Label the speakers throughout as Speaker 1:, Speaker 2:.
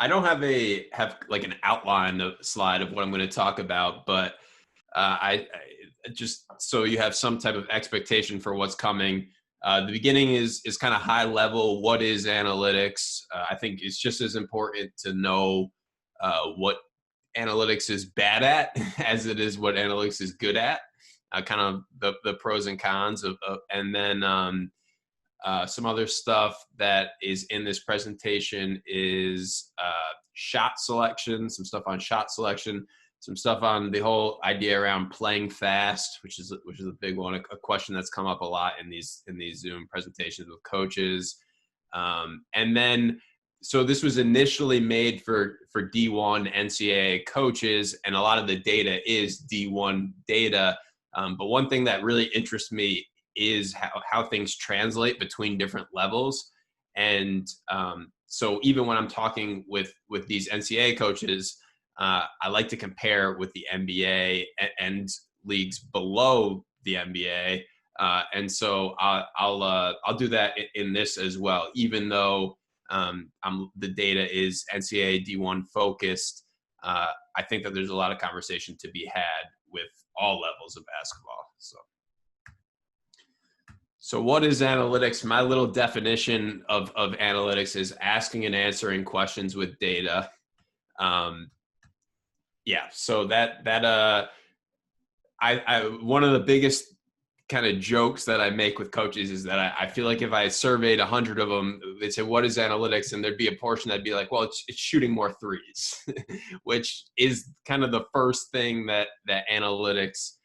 Speaker 1: I don't have like an outline slide of what I'm going to talk about, but I just so you have some type of expectation for what's coming. The beginning is kind of high level. What is analytics? I think it's just as important to know what analytics is bad at as it is what analytics is good at. Kind of the pros and cons and then some other stuff that is in this presentation is shot selection, some stuff on shot selection, some stuff on the whole idea around playing fast, which is a big one, a question that's come up a lot in these Zoom presentations with coaches. And then, so this was initially made for D1 NCAA coaches, and a lot of the data is D1 data. But one thing that really interests me is how things translate between different levels. And so even when I'm talking with these NCAA coaches, I like to compare with the NBA and leagues below the NBA. And so I'll do that in this as well, even though the data is NCAA D1 focused. I think that there's a lot of conversation to be had with all levels of basketball. So what is analytics? My little definition of analytics is asking and answering questions with data. So I one of the biggest kind of jokes that I make with coaches is that I feel like if I surveyed 100 of them, they'd say, what is analytics? And there'd be a portion that'd be like, well, it's shooting more threes, which is kind of the first thing that analytics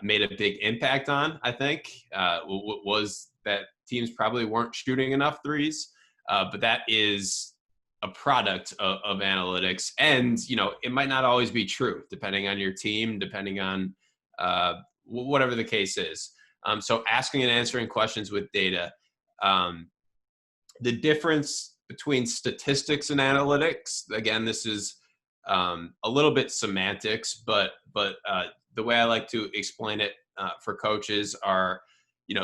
Speaker 1: made a big impact on, I think, was that teams probably weren't shooting enough threes. But that is a product of analytics. And, it might not always be true, depending on your team, depending on whatever the case is. So asking and answering questions with data. The difference between statistics and analytics, again, this is a little bit semantics, but the way I like to explain it for coaches are,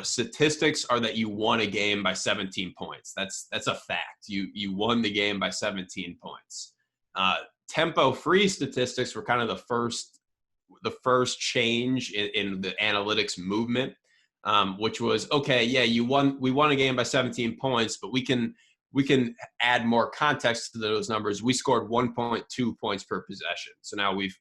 Speaker 1: statistics are that you won a game by 17 points. That's a fact. You won the game by 17 points. Tempo-free statistics were kind of the first change in the analytics movement, which was, okay, yeah, we won a game by 17 points, but we can add more context to those numbers. We scored 1.2 points per possession. So now we've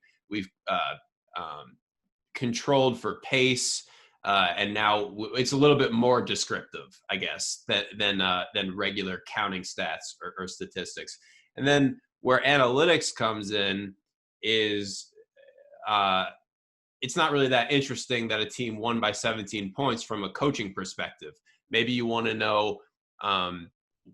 Speaker 1: controlled for pace, and now it's a little bit more descriptive, I guess, than regular counting stats or statistics. And then where analytics comes in is it's not really that interesting that a team won by 17 points from a coaching perspective. Maybe you want to know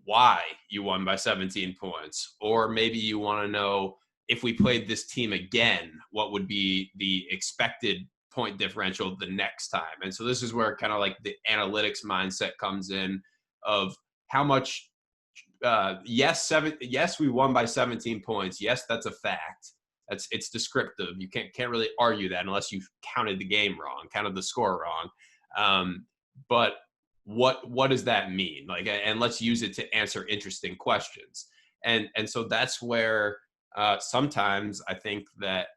Speaker 1: why you won by 17 points, or maybe you want to know, if we played this team again, what would be the expected point differential the next time? And so this is where kind of like the analytics mindset comes in of how much, yes, we won by 17 points. Yes, that's a fact. It's descriptive. You can't really argue that unless you counted the game wrong, counted the score wrong. But what does that mean? Like, and let's use it to answer interesting questions. And so that's where sometimes I think that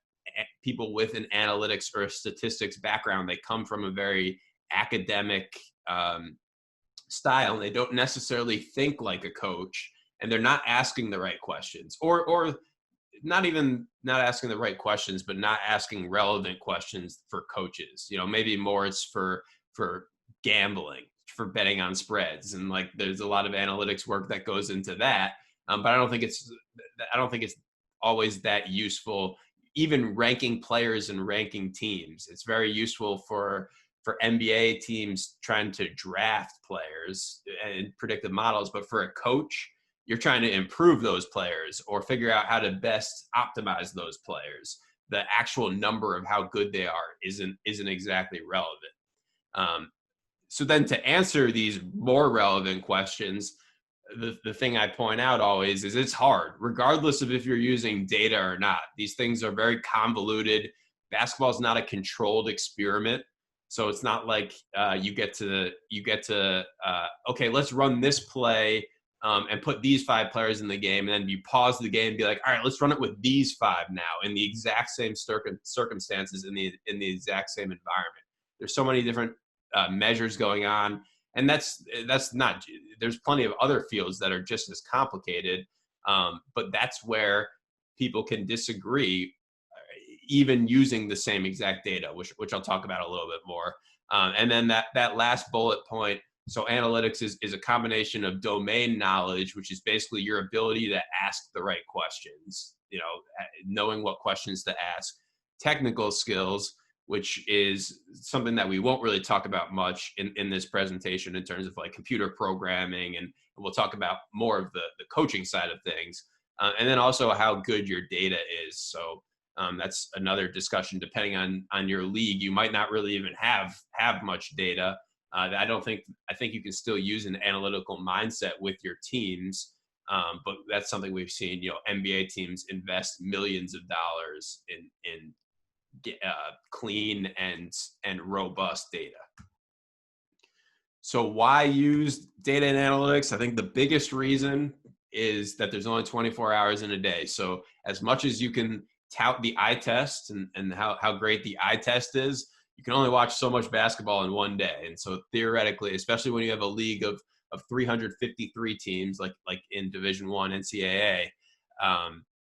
Speaker 1: people with an analytics or a statistics background, they come from a very academic style, and they don't necessarily think like a coach, and they're not asking the right questions, or not even not asking the right questions, but not asking relevant questions for coaches. Maybe more it's for gambling, for betting on spreads, and like there's a lot of analytics work that goes into that. But I don't think it's always that useful. Even ranking players and ranking teams, it's very useful for NBA teams trying to draft players and predictive models. But for a coach, you're trying to improve those players or figure out how to best optimize those players. The actual number of how good they are isn't exactly relevant. So then to answer these more relevant questions, the thing I point out always is it's hard, regardless of if you're using data or not. These things are very convoluted. Basketball is not a controlled experiment. So it's not like you get to okay, let's run this play and put these 5 players in the game, and then you pause the game and be like, all right, let's run it with these 5 now in the exact same circumstances in the exact same environment. There's so many different measures going on, and that's not. There's plenty of other fields that are just as complicated, but that's where people can disagree, even using the same exact data, which I'll talk about a little bit more. And then that last bullet point. So analytics is a combination of domain knowledge, which is basically your ability to ask the right questions, knowing what questions to ask, technical skills, which is something that we won't really talk about much in this presentation in terms of like computer programming, and we'll talk about more of the coaching side of things, and then also how good your data is. So that's another discussion. Depending on your league, you might not really even have much data. I think you can still use an analytical mindset with your teams, but that's something we've seen. NBA teams invest millions of dollars in clean and robust data. So why use data and analytics? I think the biggest reason is that there's only 24 hours in a day. So as much as you can tout the eye test and how great the eye test is, you can only watch so much basketball in one day. And so theoretically, especially when you have a league of 353 teams, like in Division I NCAA,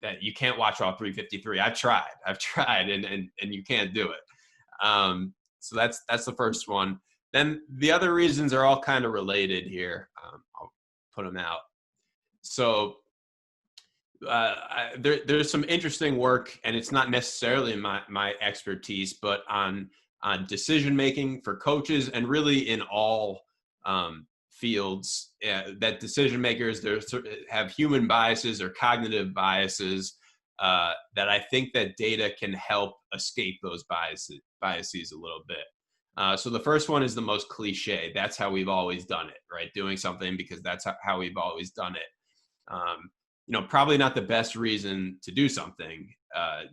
Speaker 1: that you can't watch all 353. I've tried, and you can't do it. So that's the first one. Then the other reasons are all kind of related here. I'll put them out. So there's some interesting work, and it's not necessarily my expertise, but on decision making for coaches, and really in all fields, that decision makers have human biases or cognitive biases, that I think that data can help escape those biases a little bit. So the first one is the most cliche. That's how we've always done it, right? Doing something because that's how we've always done it. Probably not the best reason to do something,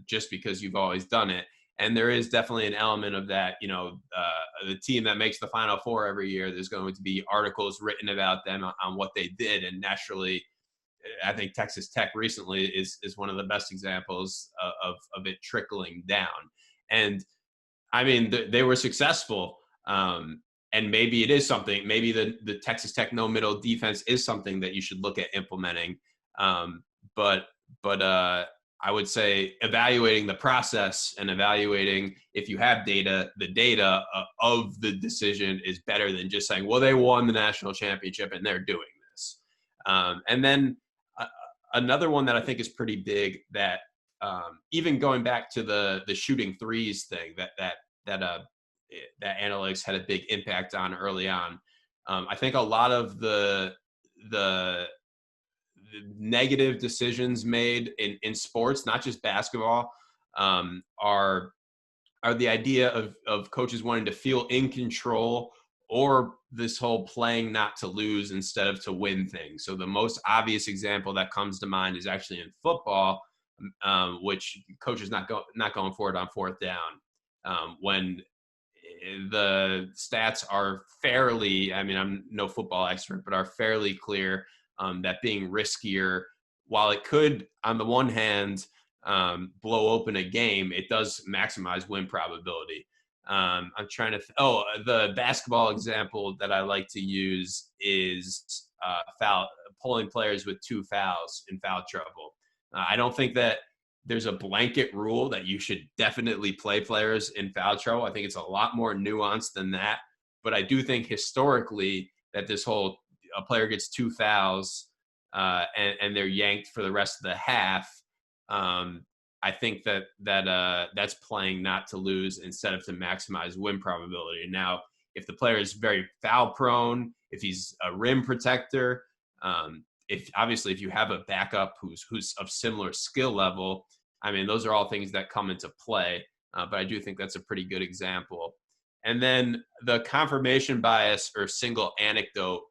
Speaker 1: just because you've always done it. And there is definitely an element of that. The team that makes the Final Four every year, there's going to be articles written about them on what they did. And naturally, I think Texas Tech recently is one of the best examples of it trickling down. And I mean, they were successful. And maybe it is something, maybe the Texas Tech no middle defense is something that you should look at implementing. But I would say evaluating the process and evaluating if you have data, the data of the decision is better than just saying, well, they won the national championship and they're doing this. And then another one that I think is pretty big, that even going back to the shooting threes thing that analytics had a big impact on early on. I think a lot of the negative decisions made in sports, not just basketball, are the idea of coaches wanting to feel in control, or this whole playing not to lose instead of to win thing. So the most obvious example that comes to mind is actually in football, which coaches not going for it on fourth down, when the stats are fairly, I mean, I'm no football expert, but are fairly clear, that being riskier, while it could, on the one hand, blow open a game, it does maximize win probability. I'm trying to, the basketball example that I like to use is pulling players with 2 fouls in foul trouble. I don't think that there's a blanket rule that you should definitely play players in foul trouble. I think it's a lot more nuanced than that. But I do think historically that this whole, a player gets 2 fouls and they're yanked for the rest of the half. I think that's playing not to lose instead of to maximize win probability. Now, if the player is very foul prone, if he's a rim protector, if you have a backup who's of similar skill level, I mean, those are all things that come into play. But I do think that's a pretty good example. And then the confirmation bias or single anecdote.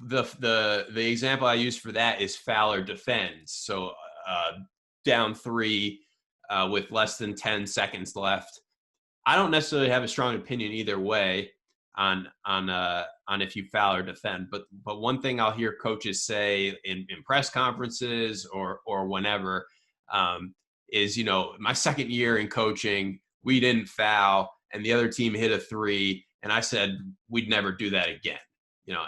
Speaker 1: The example I use for that is foul or defends. So down 3 with less than 10 seconds left. I don't necessarily have a strong opinion either way. on if you foul or defend. But one thing I'll hear coaches say in press conferences or whenever is, my second year in coaching, we didn't foul and the other team hit a three, and I said we'd never do that again.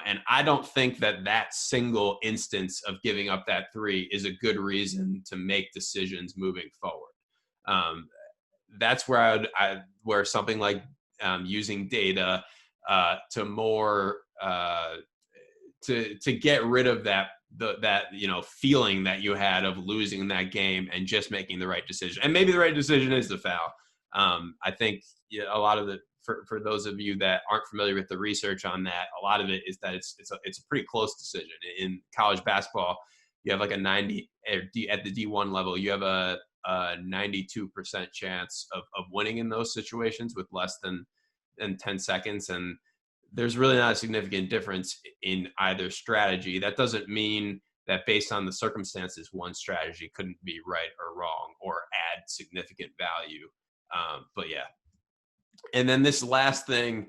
Speaker 1: And I don't think that single instance of giving up that three is a good reason to make decisions moving forward. That's where where something like using data to more to get rid of that feeling that you had of losing that game and just making the right decision. And maybe the right decision is the foul. I think a lot of for those of you that aren't familiar with the research on that, a lot of it is that it's a pretty close decision. In college basketball, you have like a 90 at the D1 level, you have a 92% chance of winning in those situations with less than 10 seconds. And there's really not a significant difference in either strategy. That doesn't mean that based on the circumstances, one strategy couldn't be right or wrong or add significant value. But yeah. And then this last thing,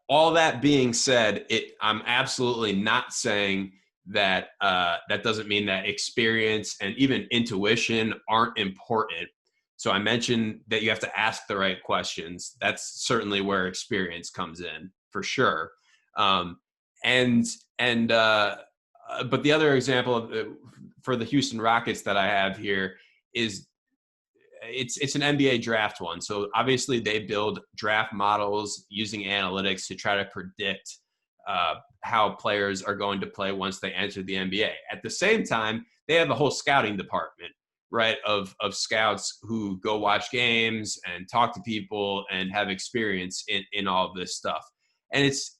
Speaker 1: all that being said, I'm absolutely not saying that that doesn't mean that experience and even intuition aren't important. So I mentioned that you have to ask the right questions. That's certainly where experience comes in, for sure. But the other example for the Houston Rockets that I have here is it's an NBA draft one. So obviously they build draft models using analytics to try to predict how players are going to play once they enter the NBA. At the same time, they have a whole scouting department, right, of scouts who go watch games and talk to people and have experience in all of this stuff. And it's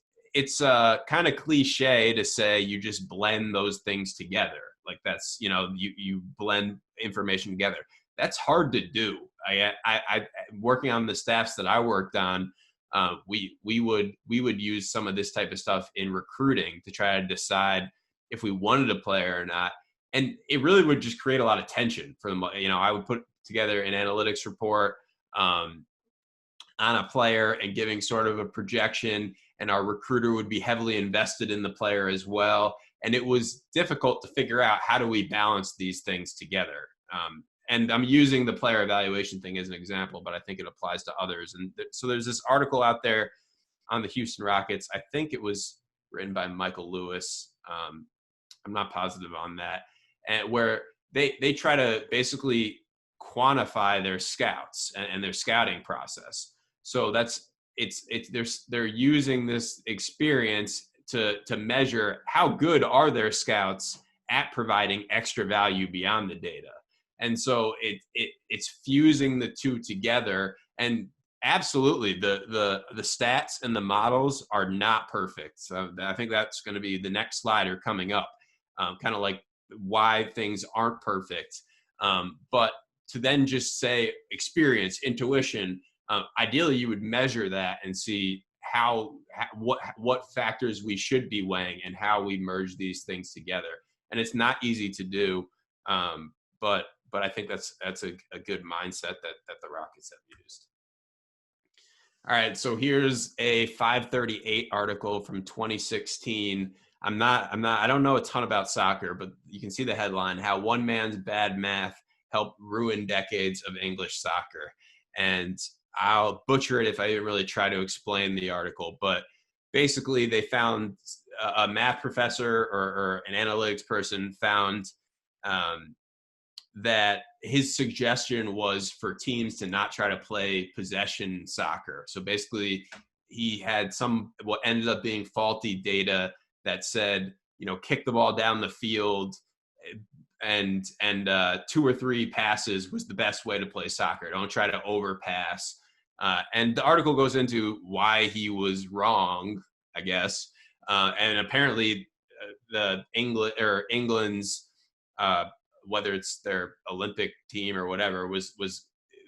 Speaker 1: kind of cliche to say you just blend those things together. Like that's, you blend information together. That's hard to do. I working on the staffs that I worked on, we would use some of this type of stuff in recruiting to try to decide if we wanted a player or not. And it really would just create a lot of tension for them. I would put together an analytics report on a player and giving sort of a projection, and our recruiter would be heavily invested in the player as well. And it was difficult to figure out how do we balance these things together. And I'm using the player evaluation thing as an example, but I think it applies to others. And so there's this article out there on the Houston Rockets. I think it was written by Michael Lewis. I'm not positive on that. And where they try to basically quantify their scouts and their scouting process. So they're using this experience to measure how good are their scouts at providing extra value beyond the data. And so it's fusing the two together. And absolutely, the stats and the models are not perfect. So I think that's going to be the next slider coming up, kind of like why things aren't perfect. But to then just say experience, intuition, ideally you would measure that and see what factors we should be weighing and how we merge these things together. And it's not easy to do, but I think that's a good mindset that the Rockets have used. All right, so here's a 538 article from 2016. I don't know a ton about soccer, but you can see the headline: How One Man's Bad Math Helped Ruin Decades of English Soccer. And I'll butcher it if I didn't really try to explain the article, but basically they found a math professor or an analytics person found that his suggestion was for teams to not try to play possession soccer. So basically he had what ended up being faulty data that said, kick the ball down the field and 2 or 3 passes was the best way to play soccer. Don't try to overpass. And the article goes into why he was wrong, I guess. And apparently England's whether it's their Olympic team or whatever, was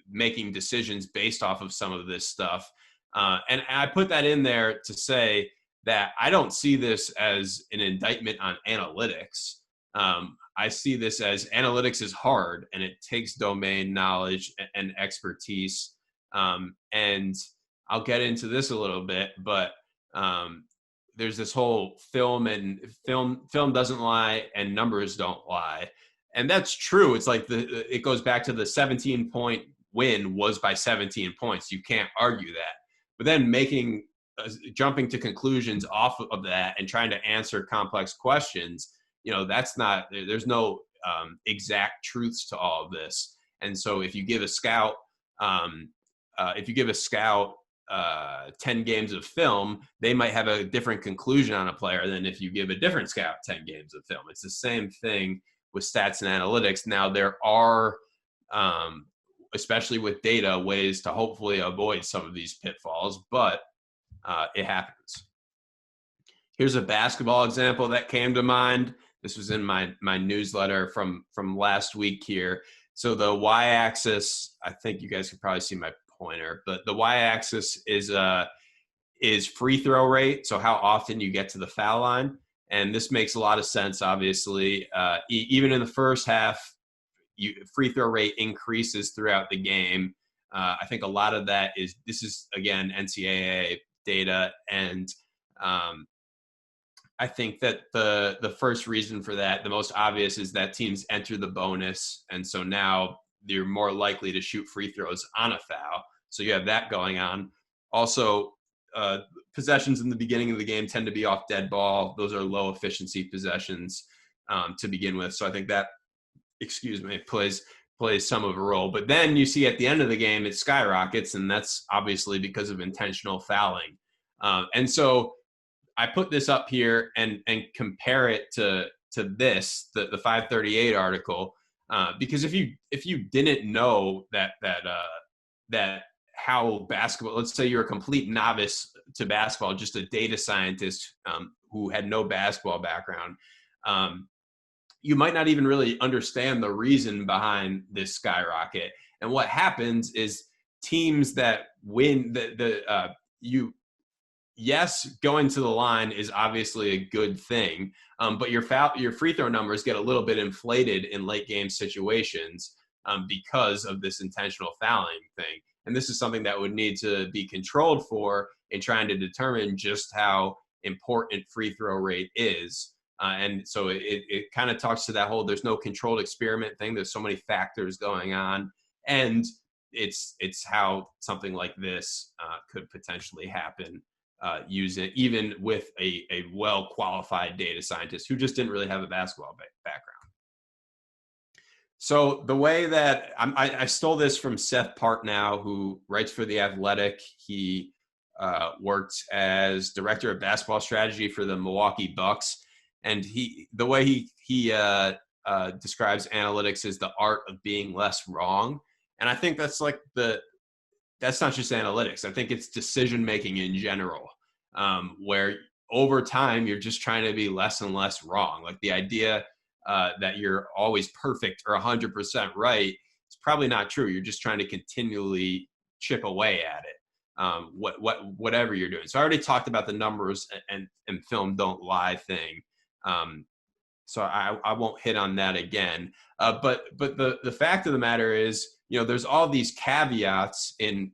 Speaker 1: making decisions based off of some of this stuff. And I put that in there to say that I don't see this as an indictment on analytics. I see this as analytics is hard and it takes domain knowledge and expertise. And I'll get into this a little bit, but there's this whole film doesn't lie and numbers don't lie. And that's true. It's like it goes back to the 17-point win was by 17 points. You can't argue that. But then jumping to conclusions off of that and trying to answer complex questions, that's not, there's no exact truths to all of this. And so if you give a scout, 10 games of film, they might have a different conclusion on a player than if you give a different scout 10 games of film. It's the same thing with stats and analytics. Now, there are, especially with data, ways to hopefully avoid some of these pitfalls, but it happens. Here's a basketball example that came to mind. This was in my newsletter from last week here. So the y-axis, I think you guys can probably see my pointer, but the y-axis is free throw rate, so how often you get to the foul line. And this makes a lot of sense, obviously. Even in the first half, free throw rate increases throughout the game. I think a lot of that this is, again, NCAA data. And I think that the first reason for that, the most obvious, is that teams enter the bonus. And so now you're more likely to shoot free throws on a foul. So you have that going on. Also, possessions in the beginning of the game tend to be off dead ball. Those are low efficiency possessions to begin with. So I think that, plays some of a role. But then you see at the end of the game, it skyrockets, and that's obviously because of intentional fouling. And so I put this up here and compare it to this, the 538 article, because if you didn't know that how basketball, let's say you're a complete novice to basketball, just a data scientist who had no basketball background, you might not even really understand the reason behind this skyrocket. And what happens is teams that win yes, going to the line is obviously a good thing, but your free throw numbers get a little bit inflated in late game situations because of this intentional fouling thing. And this is something that would need to be controlled for in trying to determine just how important free throw rate is. And so it kind of talks to that whole there's no controlled experiment thing. There's so many factors going on. And it's how something like this could potentially happen. Using even with a well-qualified data scientist who just didn't really have a basketball background. So the way that I stole this from Seth Partnow, who writes for The Athletic. He worked as director of basketball strategy for the Milwaukee Bucks, and the way he describes analytics is the art of being less wrong. And I think that's that's not just analytics. I think it's decision-making in general, where over time, you're just trying to be less and less wrong. Like the idea that you're always perfect or 100% right, it's probably not true. You're just trying to continually chip away at it, whatever you're doing. So I already talked about the numbers and film don't lie thing. So I won't hit on that again. But the fact of the matter is, there's all these caveats in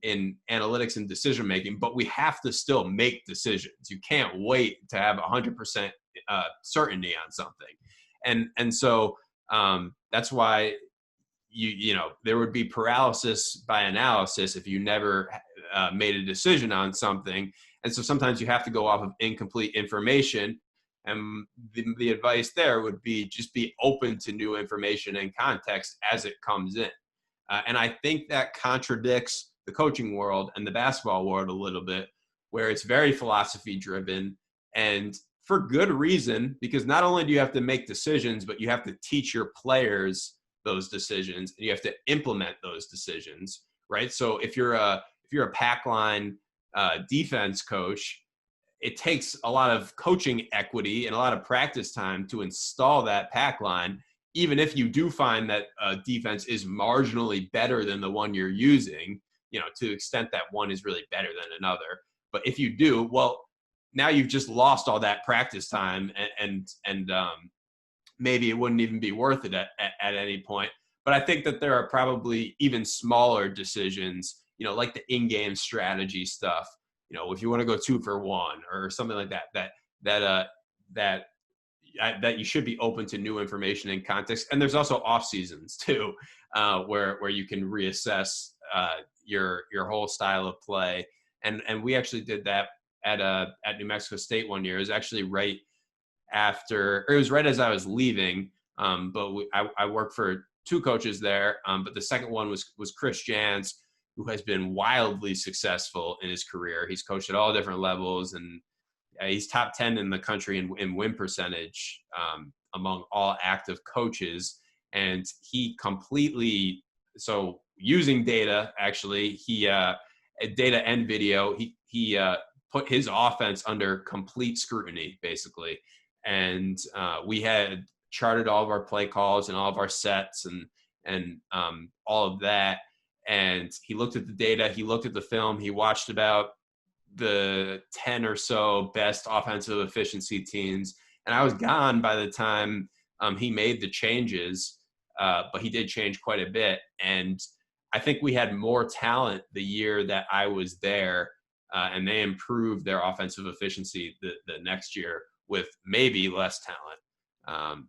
Speaker 1: analytics and decision making, but we have to still make decisions. You can't wait to have 100% certainty on something, and so that's why there would be paralysis by analysis if you never made a decision on something. And so sometimes you have to go off of incomplete information. And the advice there would be just be open to new information and context as it comes in. And I think that contradicts the coaching world and the basketball world a little bit, where it's very philosophy driven, and for good reason, because not only do you have to make decisions, but you have to teach your players those decisions and you have to implement those decisions, right? So if you're a pack line defense coach, it takes a lot of coaching equity and a lot of practice time to install that pack line, even if you do find that defense is marginally better than the one you're using, to the extent that one is really better than another. But if you do, well, now you've just lost all that practice time, and maybe it wouldn't even be worth it at any point. But I think that there are probably even smaller decisions, like the in-game strategy stuff, if you want to go 2-for-1 or something like that you should be open to new information and context. And there's also off seasons too, where you can reassess your whole style of play. And we actually did that at New Mexico State one year. It was actually right as I was leaving. But I worked for two coaches there. But the second one was Chris Jans, who has been wildly successful in his career. He's coached at all different levels, and he's top 10 in the country in win percentage among all active coaches. And he completely, so using data, actually, data and video, he put his offense under complete scrutiny, basically. And we had charted all of our play calls and all of our sets and all of that. And he looked at the data, he looked at the film, he watched about the 10 or so best offensive efficiency teams. And I was gone by the time he made the changes, but he did change quite a bit. And I think we had more talent the year that I was there, and they improved their offensive efficiency the next year with maybe less talent.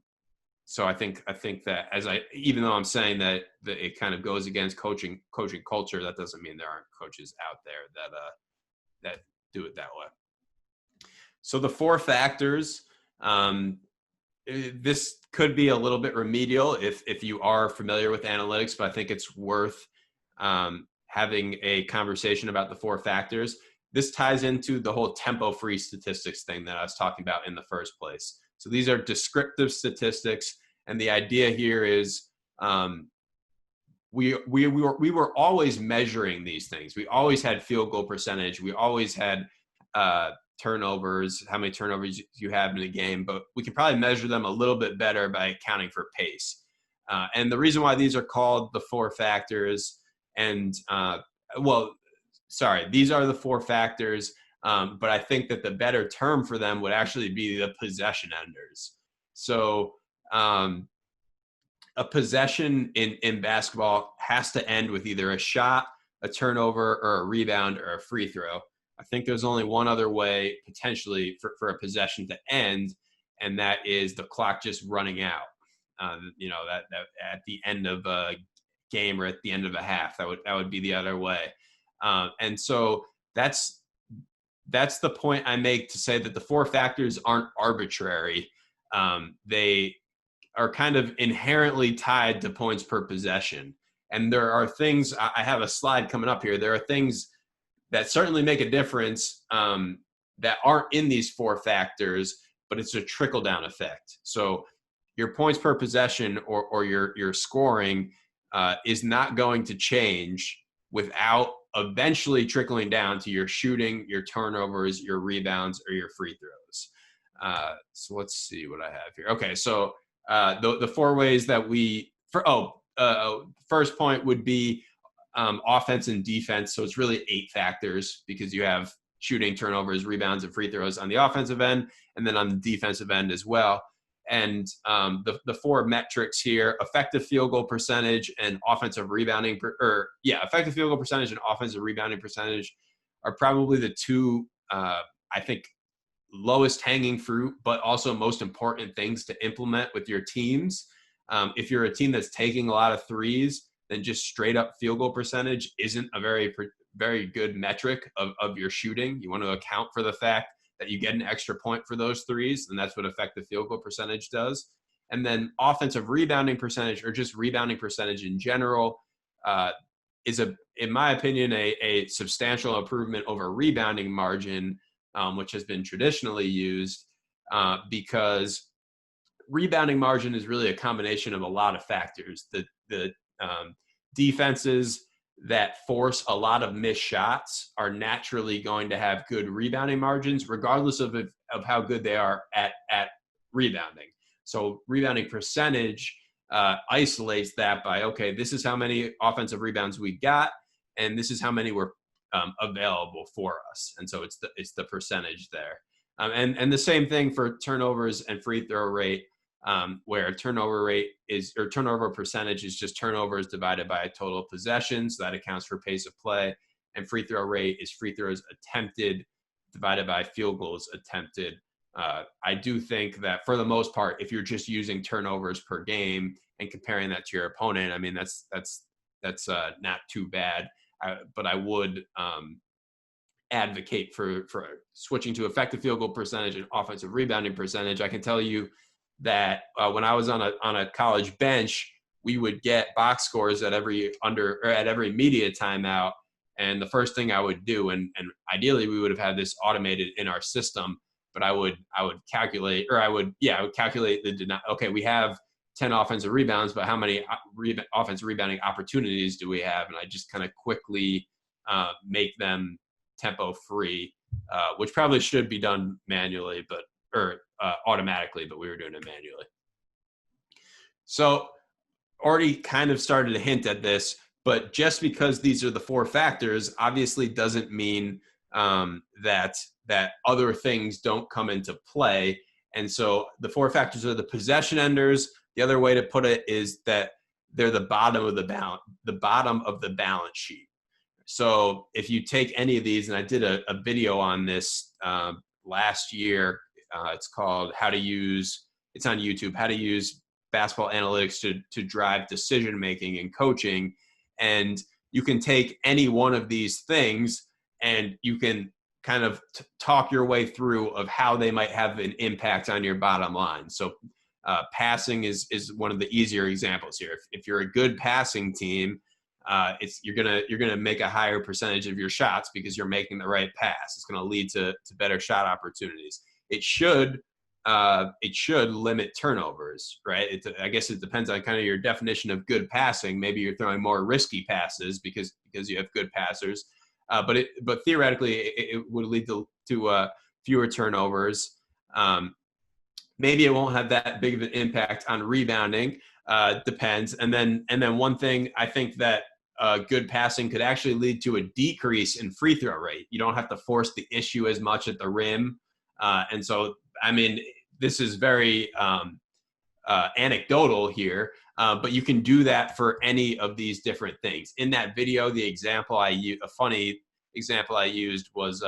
Speaker 1: So I think that even though I'm saying that it kind of goes against coaching culture, that doesn't mean there aren't coaches out there that do it that way. So the 4 factors, this could be a little bit remedial if you are familiar with analytics, but I think it's worth having a conversation about the 4 factors. This ties into the whole tempo-free statistics thing that I was talking about in the first place. So these are descriptive statistics, and the idea here is we were always measuring these things. We always had field goal percentage. We always had turnovers, how many turnovers you have in a game, but we can probably measure them a little bit better by accounting for pace. And the reason why these are called the 4 factors, and these are the 4 factors, but I think that the better term for them would actually be the possession enders. So a possession in basketball has to end with either a shot, a turnover, or a rebound, or a free throw. I think there's only one other way potentially for a possession to end, and that is the clock just running out. That at the end of a game or at the end of a half, that would be the other way. And so that's the point I make to say that the 4 factors aren't arbitrary. They are kind of inherently tied to points per possession. And there are things, I have a slide coming up here. There are things that certainly make a difference that aren't in these 4 factors, but it's a trickle-down effect. So your points per possession or your scoring is not going to change without eventually trickling down to your shooting, your turnovers, your rebounds, or your free throws. So let's see what I have here. Okay, so the 4 ways that first point would be offense and defense. So it's really 8 factors because you have shooting, turnovers, rebounds, and free throws on the offensive end, and then on the defensive end as well. And the 4 metrics here: effective field goal percentage and offensive rebounding, effective field goal percentage and offensive rebounding percentage are probably the 2, I think, lowest hanging fruit, but also most important things to implement with your teams. If you're a team that's taking a lot of threes, then just straight up field goal percentage isn't a very, very good metric of your shooting. You want to account for the fact that you get an extra point for those threes, and that's what effective field goal percentage does. And then offensive rebounding percentage, or just rebounding percentage in general, is in my opinion, a substantial improvement over rebounding margin, which has been traditionally used, because rebounding margin is really a combination of a lot of factors. The defenses that force a lot of missed shots are naturally going to have good rebounding margins, regardless of how good they are at rebounding. So rebounding percentage isolates that by, okay, this is how many offensive rebounds we got, and this is how many were available for us. And so it's the percentage there. And the same thing for turnovers and free throw rate, where turnover percentage is just turnovers divided by total possessions. So that accounts for pace of play. and free throw rate is free throws attempted divided by field goals attempted. I do think that for the most part, if you're just using turnovers per game and comparing that to your opponent, I mean, that's not too bad. But I would advocate for switching to effective field goal percentage and offensive rebounding percentage. I can tell you that when I was on a college bench, we would get box scores at every media timeout. And the first thing I would do, and ideally we would have had this automated in our system, but I would calculate, or I would calculate okay, we have 10 offensive rebounds, but how many offensive rebounding opportunities do we have? And I just kind of quickly make them tempo free, which probably should be done manually, or automatically, but we were doing it manually. So already kind of started to hint at this, but just because these are the 4 factors obviously doesn't mean that other things don't come into play. And so the 4 factors are the possession enders. The other way to put it is that they're the bottom of the balance sheet. So if you take any of these, and I did a video on this last year, it's called it's on YouTube, How to Use Basketball Analytics to Drive Decision Making and Coaching. And you can take any one of these things and you can kind of talk your way through of how they might have an impact on your bottom line. So passing is one of the easier examples here. If you're a good passing team, you're gonna make a higher percentage of your shots because you're making the right pass. It's gonna lead to better shot opportunities. It should limit turnovers, right? I guess it depends on kind of your definition of good passing. Maybe you're throwing more risky passes because you have good passers, but theoretically it would lead to fewer turnovers. Maybe it won't have that big of an impact on rebounding. Depends. And then one thing I think that good passing could actually lead to a decrease in free throw rate. You don't have to force the issue as much at the rim. And so, I mean, this is very anecdotal here, but you can do that for any of these different things. In that video, a funny example I used was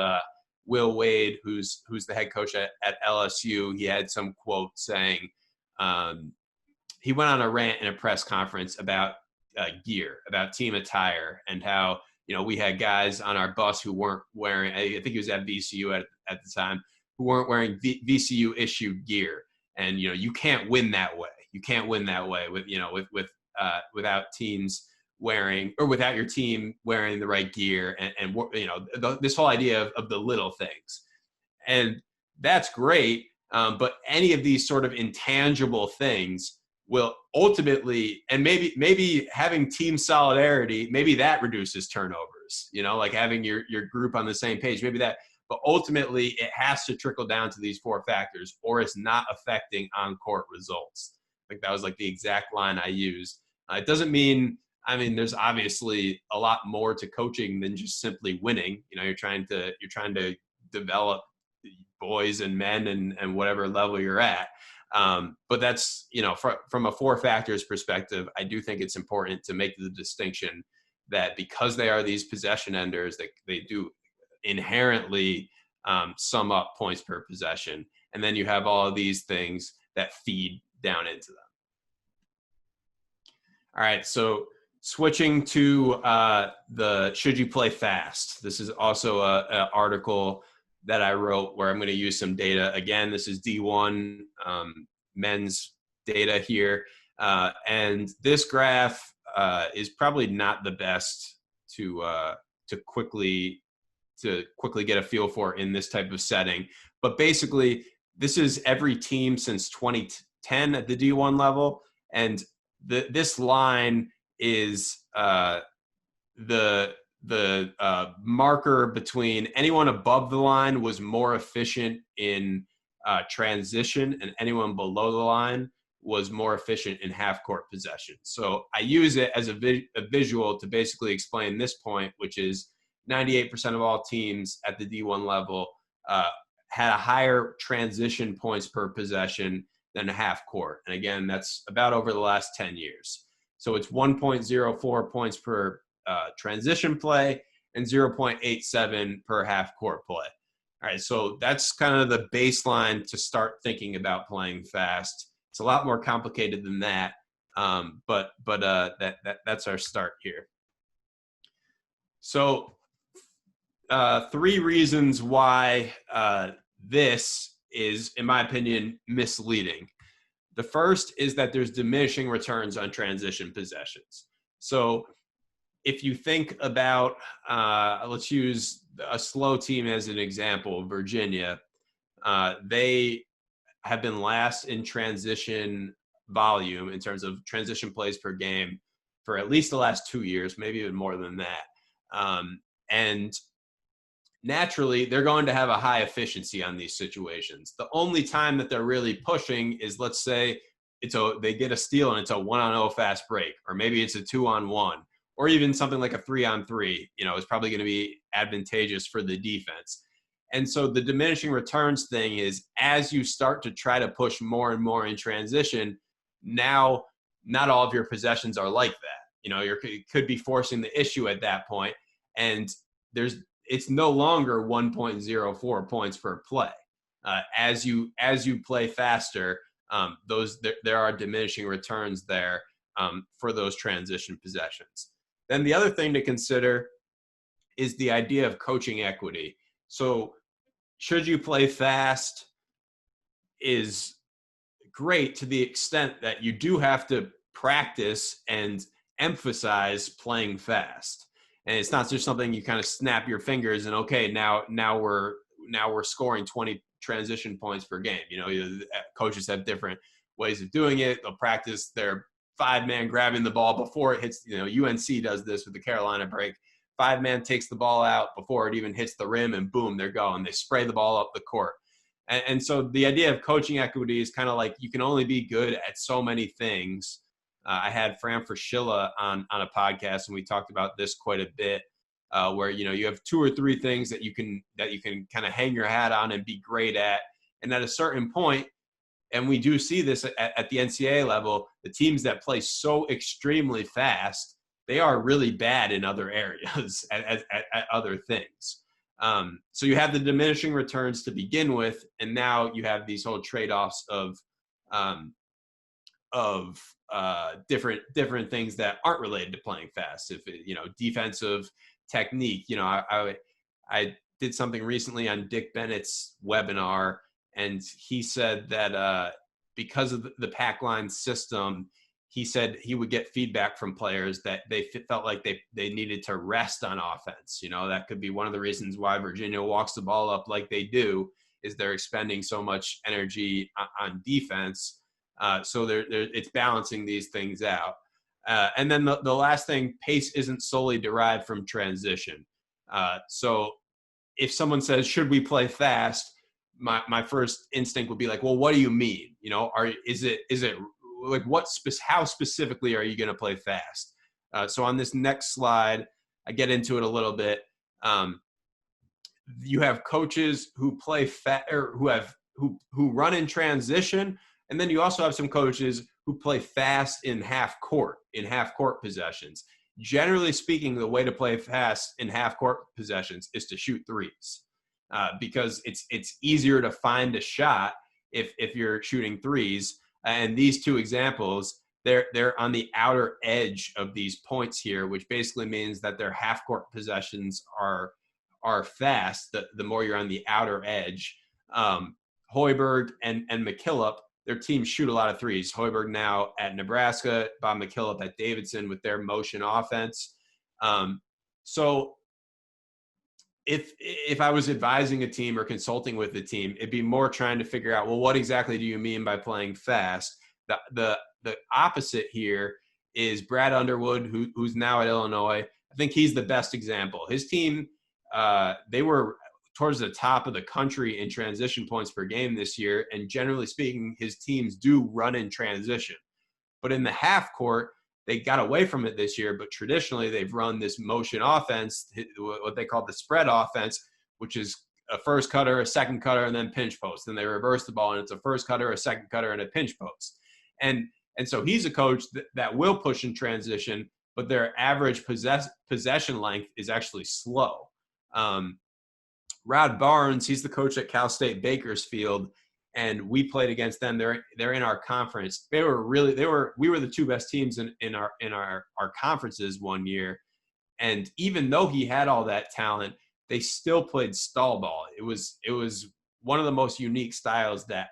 Speaker 1: Will Wade, who's the head coach at LSU. He had some quote saying, he went on a rant in a press conference about gear, about team attire, and how, we had guys on our bus who weren't wearing, I think he was at VCU at the time, who weren't wearing VCU issued gear. And, you can't win that way. You can't win that way without teams wearing, or without your team wearing the right gear and this whole idea of the little things. And that's great. But any of these sort of intangible things will ultimately, and maybe having team solidarity, maybe that reduces turnovers, like having your group on the same page, maybe that, but ultimately it has to trickle down to these 4 factors or it's not affecting on-court results. I think that was like the exact line I used. It doesn't mean, there's obviously a lot more to coaching than just simply winning. You're trying to develop boys and men and whatever level you're at. But that's, from a 4 factors perspective, I do think it's important to make the distinction that because they are these possession enders, they do inherently sum up points per possession. And then you have all of these things that feed down into them. All right, so switching to the should you play fast? This is also an article that I wrote where I'm going to use some data. Again, this is D1 men's data here. And this graph is probably not the best to quickly get a feel for in this type of setting. But basically, this is every team since 2010 at the D1 level. And this line is the marker between anyone above the line was more efficient in transition, and anyone below the line was more efficient in half-court possession. So I use it as a visual to basically explain this point, which is 98% of all teams at the D1 level had a higher transition points per possession than a half-court. And again, that's about over the last 10 years. So it's 1.04 points per transition play and 0.87 per half court play. All right, so that's kind of the baseline to start thinking about playing fast. It's a lot more complicated than that, but that's our start here. So 3 reasons why this is, in my opinion, misleading. The first is that there's diminishing returns on transition possessions. So if you think about, let's use a slow team as an example, Virginia, they have been last in transition volume in terms of transition plays per game for at least the last 2 years, maybe even more than that. And naturally, they're going to have a high efficiency on these situations. The only time that they're really pushing is, let's say, they get a steal and it's a 1-on-0 fast break, or maybe it's a 2-on-1, or even something like a 3-on-3, is probably going to be advantageous for the defense. And so the diminishing returns thing is, as you start to try to push more and more in transition, now not all of your possessions are like that. You could be forcing the issue at that point, and it's no longer 1.04 points per play. As you play faster, there are diminishing returns there for those transition possessions. Then the other thing to consider is the idea of coaching equity. So should you play fast is great to the extent that you do have to practice and emphasize playing fast. And it's not just something you kind of snap your fingers and, okay, now we're scoring 20 transition points per game. Coaches have different ways of doing it. They'll practice their 5-man grabbing the ball before it hits. UNC does this with the Carolina break. 5-man takes the ball out before it even hits the rim, and boom, they're going. They spray the ball up the court. And so the idea of coaching equity is kind of like, you can only be good at so many things. I had Fran Fraschilla on a podcast, and we talked about this quite a bit, where you have 2 or 3 things that you can kind of hang your hat on and be great at, and at a certain point, and we do see this at the NCAA level, the teams that play so extremely fast, they are really bad in other areas at other things. So you have the diminishing returns to begin with, and now you have these whole trade-offs of different things that aren't related to playing fast. If defensive technique. I did something recently on Dick Bennett's webinar, and he said that because of the pack line system, he said he would get feedback from players that they felt like they needed to rest on offense. That could be one of the reasons why Virginia walks the ball up like they do, is they're expending so much energy on defense. So it's balancing these things out. And then the last thing, pace isn't solely derived from transition. So if someone says, should we play fast? My first instinct would be like, well, what do you mean? Is it like how specifically are you going to play fast? So on this next slide, I get into it a little bit. You have coaches who play who run in transition, and then you also have some coaches who play fast in half court possessions. Generally speaking, the way to play fast in half court possessions is to shoot threes, because it's easier to find a shot if you're shooting threes. And these 2 examples, they're on the outer edge of these points here, which basically means that their half court possessions are fast. The more you're on the outer edge. Hoiberg and McKillop, their teams shoot a lot of threes. Hoiberg now at Nebraska, Bob McKillop at Davidson with their motion offense. So if I was advising a team or consulting with a team, it'd be more trying to figure out, well, what exactly do you mean by playing fast? The opposite here is Brad Underwood, who's now at Illinois. I think he's the best example. His team, they were towards the top of the country in transition points per game this year. And generally speaking, his teams do run in transition. But in the half court, they got away from it this year, but traditionally they've run this motion offense, what they call the spread offense, which is a first cutter, a second cutter, and then pinch post. Then they reverse the ball, and it's a first cutter, a second cutter, and a pinch post. And so he's a coach that will push in transition, but their average possession length is actually slow. Rod Barnes, he's the coach at Cal State Bakersfield, and we played against them. They're in our conference. We were the two best teams in our conferences one year. And even though he had all that talent, they still played stall ball. It was one of the most unique styles that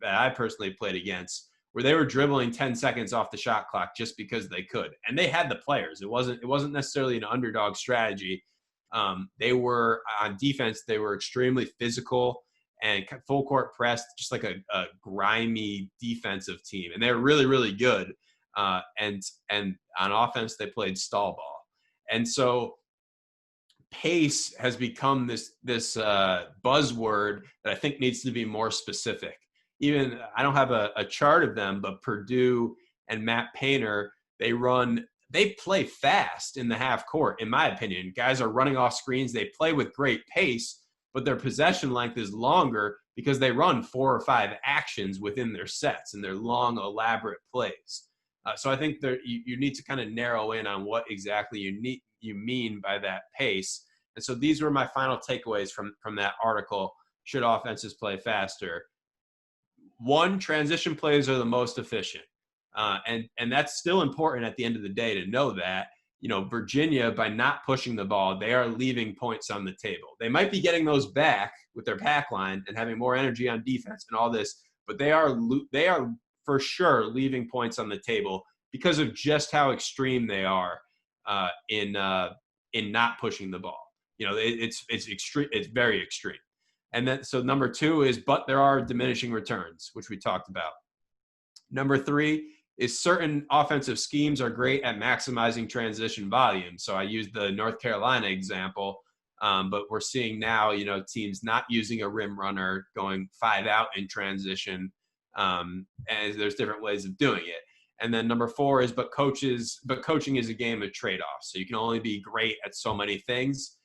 Speaker 1: I personally played against, where they were dribbling 10 seconds off the shot clock just because they could. And they had the players. It wasn't necessarily an underdog strategy. They were on defense. They were extremely physical and full court press, just like a grimy defensive team. And they were really, really good. And on offense, they played stall ball. And so pace has become this buzzword that I think needs to be more specific. Even I don't have a chart of them, but Purdue and Matt Painter, they play fast in the half court, in my opinion. Guys are running off screens. They play with great pace, but their possession length is longer because they run 4 or 5 actions within their sets and their long, elaborate plays. So I think you need to kind of narrow in on what exactly you mean by that pace. And so these were my final takeaways from that article. Should offenses play faster? 1, transition plays are the most efficient. And that's still important at the end of the day to know that. Virginia, by not pushing the ball, they are leaving points on the table. They might be getting those back with their pack line and having more energy on defense and all this, but they are for sure leaving points on the table because of just how extreme they are in not pushing the ball. It's extreme. It's very extreme. And then so number 2 is, but there are diminishing returns, which we talked about. Number 3 is certain offensive schemes are great at maximizing transition volume. So I used the North Carolina example, but we're seeing now, teams not using a rim runner, going 5 out in transition. And there's different ways of doing it. And then number 4 is, but coaching is a game of trade-offs. So you can only be great at so many things.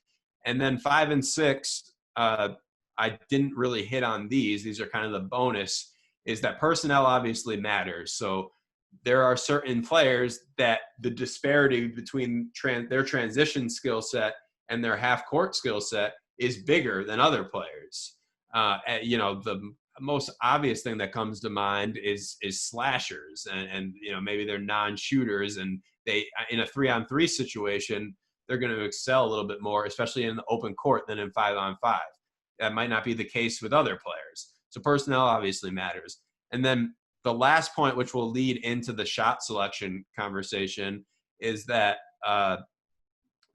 Speaker 1: And then 5 and 6, I didn't really hit on these. These are kind of the bonus, is that personnel obviously matters. So there are certain players that the disparity between their transition skill set and their half-court skill set is bigger than other players. The most obvious thing that comes to mind is slashers, and maybe they're non-shooters, and they, in a 3-on-3 situation, they're going to excel a little bit more, especially in the open court, than in 5-on-5. That might not be the case with other players. So personnel obviously matters. And then the last point, which will lead into the shot selection conversation, is that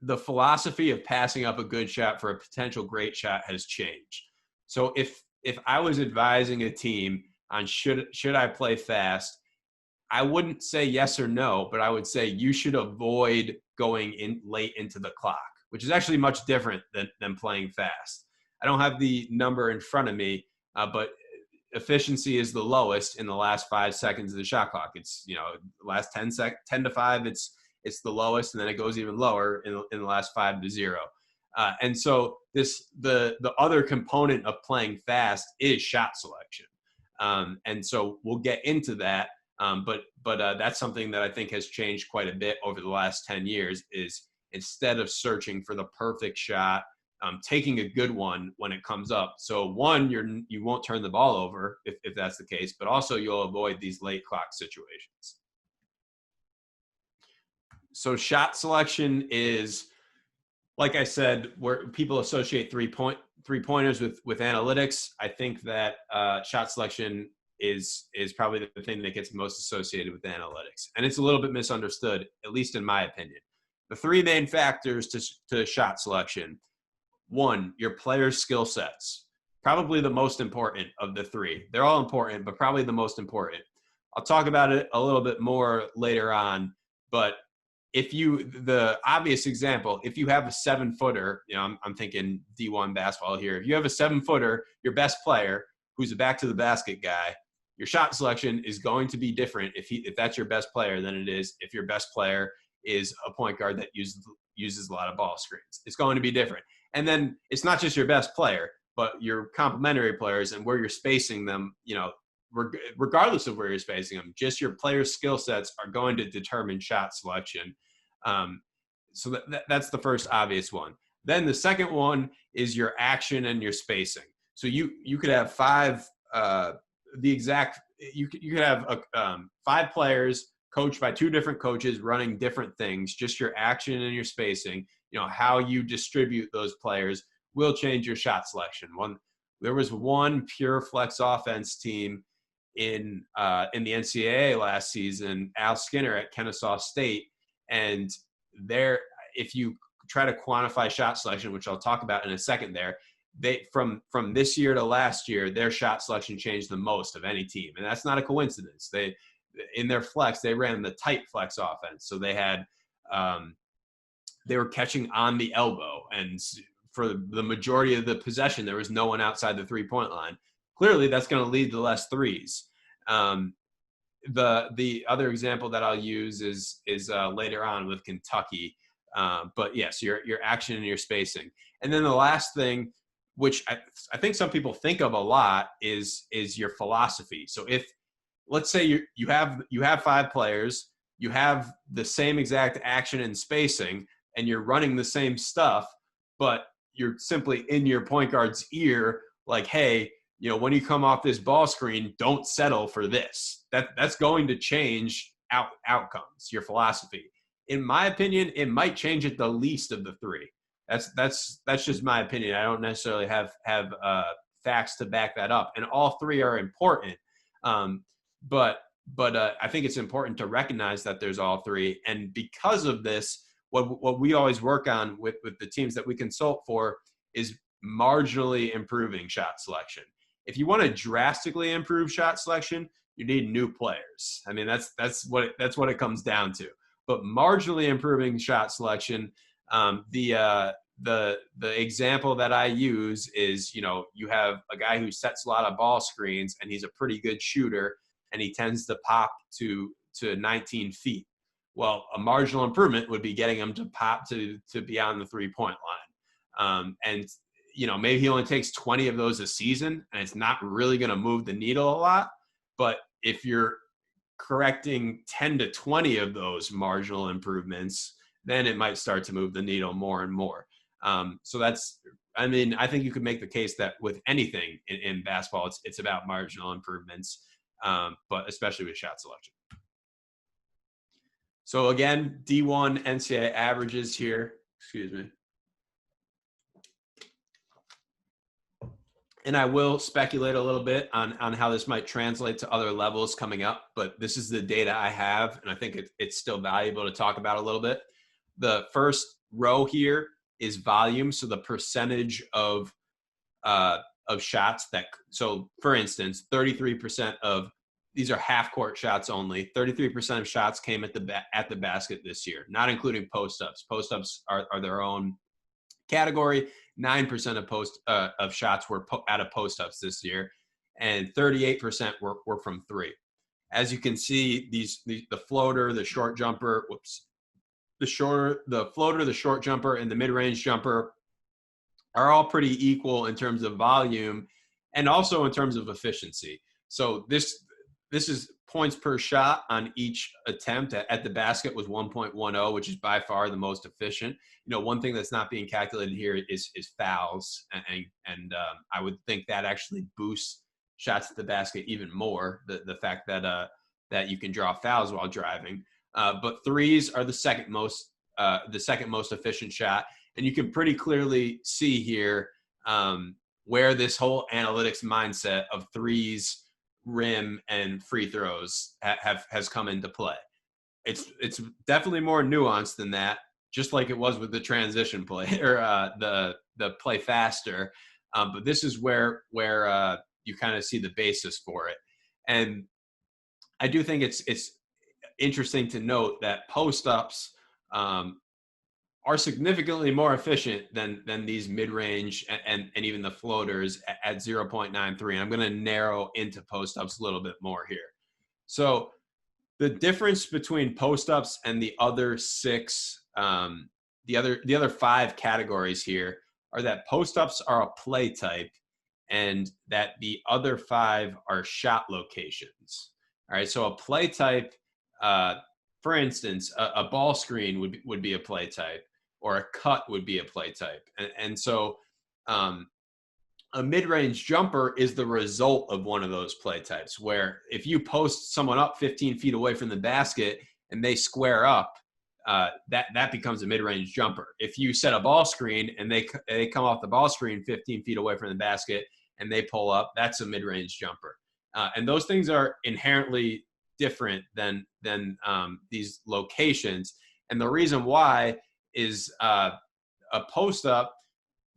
Speaker 1: the philosophy of passing up a good shot for a potential great shot has changed. So if I was advising a team on should I play fast, I wouldn't say yes or no, but I would say you should avoid going in late into the clock, which is actually much different than playing fast. I don't have the number in front of me, but efficiency is the lowest in the last 5 seconds of the shot clock. It's, last 10 to 5, it's the lowest, and then it goes even lower in the last 5 to 0. And so the other component of playing fast is shot selection. And so we'll get into that. But that's something that I think has changed quite a bit over the last 10 years, is instead of searching for the perfect shot, taking a good one when it comes up. So one, you won't turn the ball over if that's the case, but also you'll avoid these late clock situations. So shot selection is, like I said, where people associate three-pointers with analytics. I think that shot selection is probably the thing that gets most associated with analytics. And it's a little bit misunderstood, at least in my opinion. The 3 main factors to shot selection: 1, your player's skill sets. Probably the most important of the 3. They're all important, but probably the most important. I'll talk about it a little bit more later on, but the obvious example, if you have a 7-footer, I'm thinking D1 basketball here. If you have a 7-footer, your best player, who's a back to the basket guy, your shot selection is going to be different if that's your best player than it is if your best player is a point guard that uses a lot of ball screens. It's going to be different. And then it's not just your best player, but your complementary players and where you're spacing them, regardless of where you're spacing them, just your players' skill sets are going to determine shot selection. So that's the first obvious one. Then the second one is your action and your spacing. So you could have you could have five players coached by two different coaches running different things. Just your action and your spacing, how you distribute those players will change your shot selection. There was one pure flex offense team in the NCAA last season, Al Skinner at Kennesaw State, and if you try to quantify shot selection, which I'll talk about in a second, they from this year to last year, their shot selection changed the most of any team, and that's not a coincidence. In their flex, they ran the tight flex offense, so they had they were catching on the elbow, and for the majority of the possession, there was no one outside the 3-point line. Clearly, that's going to lead to less threes. The other example that I'll use is later on with Kentucky. But yes, your action and your spacing. And then the last thing, which I think some people think of a lot, is your philosophy. So if, let's say you have five players, you have the same exact action and spacing, and you're running the same stuff, but you're simply in your point guard's ear, like, hey, when you come off this ball screen, don't settle for this. That's going to change outcomes, your philosophy. In my opinion, it might change it the least of the three. That's just my opinion. I don't necessarily have facts to back that up, and all three are important. But I think it's important to recognize that there's all three, and because of this, what we always work on with the teams that we consult for is marginally improving shot selection. If you want to drastically improve shot selection, you need new players. I mean, that's what it comes down to. But marginally improving shot selection, the example that I use is, you have a guy who sets a lot of ball screens and he's a pretty good shooter and he tends to pop to 19 feet. Well, a marginal improvement would be getting him to pop to beyond the 3-point line. And maybe he only takes 20 of those a season, and it's not really going to move the needle a lot. But if you're correcting 10 to 20 of those marginal improvements, then it might start to move the needle more and more. So I think you could make the case that with anything in basketball, it's about marginal improvements, but especially with shot selection. So again, D1 NCAA averages here. Excuse me. And I will speculate a little bit on how this might translate to other levels coming up, but this is the data I have, and I think it's still valuable to talk about a little bit. The first row here is volume, so the percentage of shots so for instance, 33% of these are half-court shots only. 33% of shots came at the basket this year, not including post-ups. Post-ups are their own category. 9% of shots were out of post-ups this year, and 38% were from three. As you can see, the floater, the short jumper, the floater, the short jumper, and the mid-range jumper are all pretty equal in terms of volume and also in terms of efficiency. So this is points per shot on each attempt at the basket was 1.10, which is by far the most efficient. One thing that's not being calculated here is fouls, and I would think that actually boosts shots at the basket even more. The fact that you can draw fouls while driving, but threes are the second most efficient shot, and you can pretty clearly see here where this whole analytics mindset of threes, rim, and free throws has come into play. It's definitely more nuanced than that, just like it was with the transition play or the play faster. But this is where you kind of see the basis for it. And I do think it's interesting to note that post-ups are significantly more efficient than these mid-range and even the floaters at 0.93. And I'm going to narrow into post-ups a little bit more here. So the difference between post-ups and the other six, the other five categories here are that post-ups are a play type and that the other five are shot locations. All right, so a play type for instance, a ball screen would be a play type, or a cut would be a play type. And so a mid-range jumper is the result of one of those play types, where if you post someone up 15 feet away from the basket and they square up, that becomes a mid-range jumper. If you set a ball screen and they come off the ball screen 15 feet away from the basket and they pull up, that's a mid-range jumper. And those things are inherently different than these locations. And the reason why is a post up,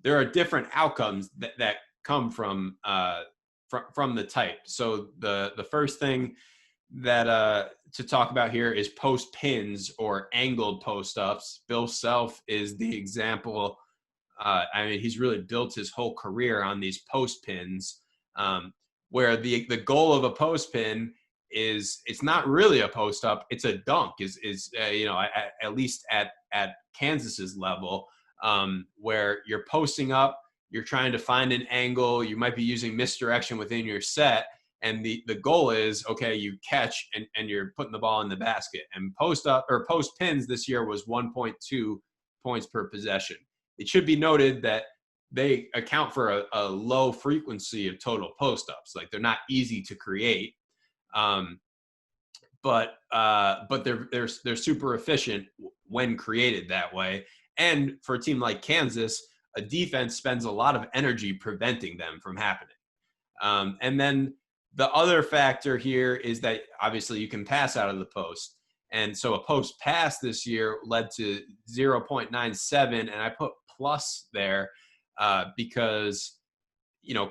Speaker 1: there are different outcomes that come from the type. So the first thing that to talk about here is post pins or angled post ups. Bill Self is the example. I mean, he's really built his whole career on these post pins, where the goal of a post pin is, it's not really a post up, it's a dunk. Is at least at Kansas's level, where you're posting up, you're trying to find an angle, you might be using misdirection within your set, and the goal is, okay, you catch and you're putting the ball in the basket. And post pins this year was 1.2 points per possession. It should be noted that they account for a low frequency of total post ups. Like, they're not easy to create, but they're super efficient when created that way. And for a team like Kansas, a defense spends a lot of energy preventing them from happening. And then the other factor here is that obviously you can pass out of the post. And so a post pass this year led to 0.97, and I put plus there because,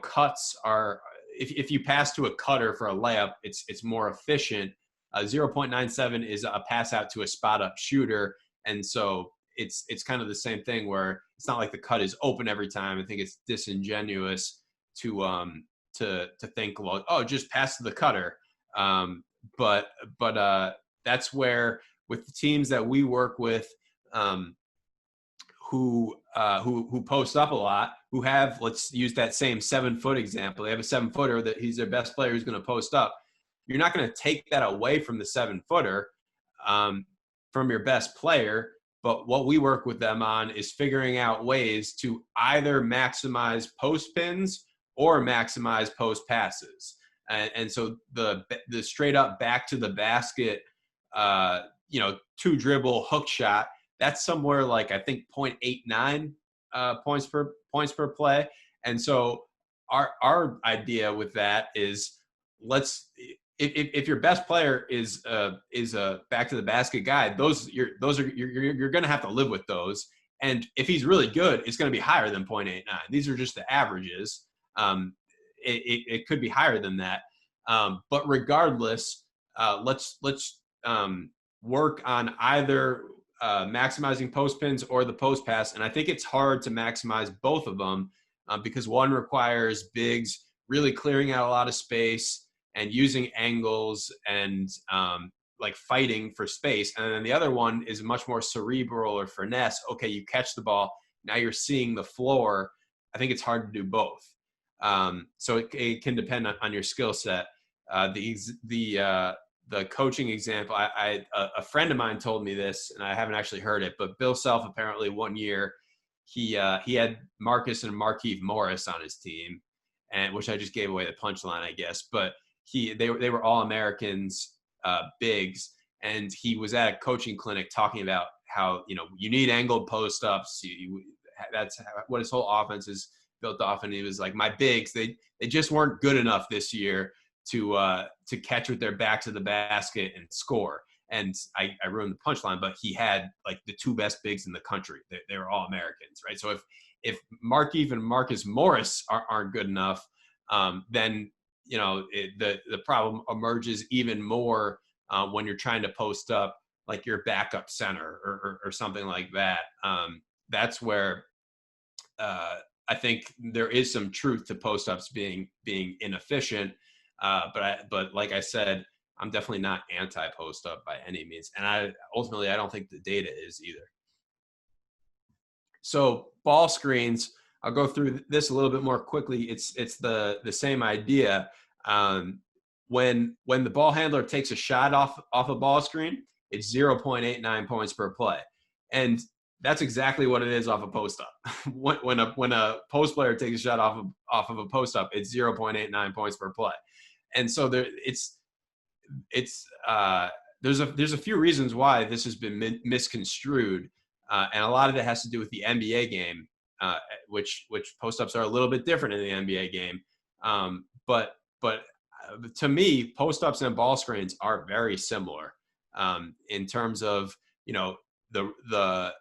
Speaker 1: cuts are, if you pass to a cutter for a layup, it's more efficient. 0.97 is a pass out to a spot up shooter. And so it's kind of the same thing, where it's not like the cut is open every time. I think it's disingenuous to think, well, oh, just pass to the cutter. But that's where, with the teams that we work with, who post up a lot, who have, let's use that same 7-foot example. They have a 7-footer that he's their best player who's going to post up. You're not going to take that away from the 7-footer, from your best player. But what we work with them on is figuring out ways to either maximize post pins or maximize post passes. And so the straight up back to the basket, 2-dribble hook shot, that's somewhere like, I think, 0.89 points per play. And so our idea with that is, if your best player is a back to the basket guy, you're going to have to live with those. And if he's really good, it's going to be higher than 0.89. These are just the averages. It could be higher than that. But regardless, let's work on either maximizing post pins or the post pass. And I think it's hard to maximize both of them because one requires bigs really clearing out a lot of space and using angles and like fighting for space. And then the other one is much more cerebral or finesse. Okay, you catch the ball, now you're seeing the floor. I think it's hard to do both. So it can depend on your skill set. The coaching example, a friend of mine told me this, and I haven't actually heard it, but Bill Self apparently one year he had Marcus and Markieff Morris on his team, and which I just gave away the punchline, I guess. But they were all Americans, bigs, and he was at a coaching clinic talking about how you need angled post ups. That's what his whole offense is built off. And he was like, my bigs, they just weren't good enough this year to catch with their back to the basket and score. And I ruined the punchline, but he had like the two best bigs in the country. They were all Americans, right? So if Markieff and Marcus Morris aren't good enough, then the problem emerges even more when you're trying to post up like your backup center or something like that. That's where I think there is some truth to post ups being inefficient. But like I said, I'm definitely not anti post up by any means, and I don't think the data is either. So ball screens, I'll go through this a little bit more quickly. It's the same idea. When the ball handler takes a shot off a ball screen, it's 0.89 points per play. And that's exactly what it is off a post up. when a post player takes a shot off of a post up, it's 0.89 points per play. And so there's a few reasons why this has been misconstrued, and a lot of it has to do with the NBA game, which post ups are a little bit different in the NBA game. But to me, post ups and ball screens are very similar in terms of, you know, the